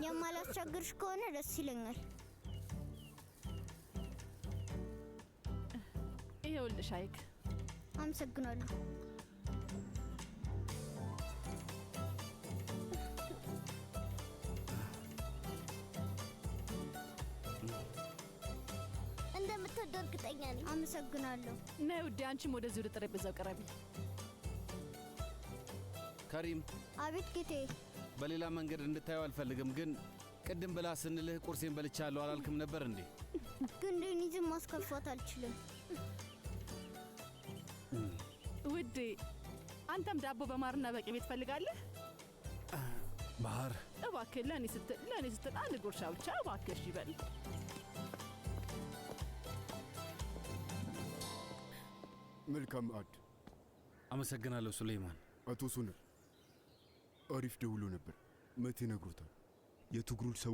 የማላስቸግርሽ ከሆነ ደስ ይለኛል። ይኸውልሽ አይክ። አመሰግናለሁ። እንደምትወደው እርግጠኛ ነኝ። አመሰግናለሁ። ነይ ውዴ፣ አንቺም ወደዚህ ወደ ጠረጴዛው ቀረቢ። ከሪም። አቤት ጌታዬ። በሌላ መንገድ እንድታየው አልፈልግም፣ ግን ቅድም ብላ ስንልህ ቁርሴን በልቻለሁ አላልክም ነበር እንዴ? ግን ዴኒዝን ማስከፋት አልችልም። ውዴ፣ አንተም ዳቦ በማርና በቅቤ ትፈልጋለህ? ባህር፣ እባክህ ለእኔ ስትል አንድ ጉርሻ ብቻ እባክህ ይበል። መልካም አድ። አመሰግናለሁ ሱሌይማን። አቶ ሶነር አሪፍ ደውሎ ነበር። መቴ ነግሮታል። የትግሩል ሰዎች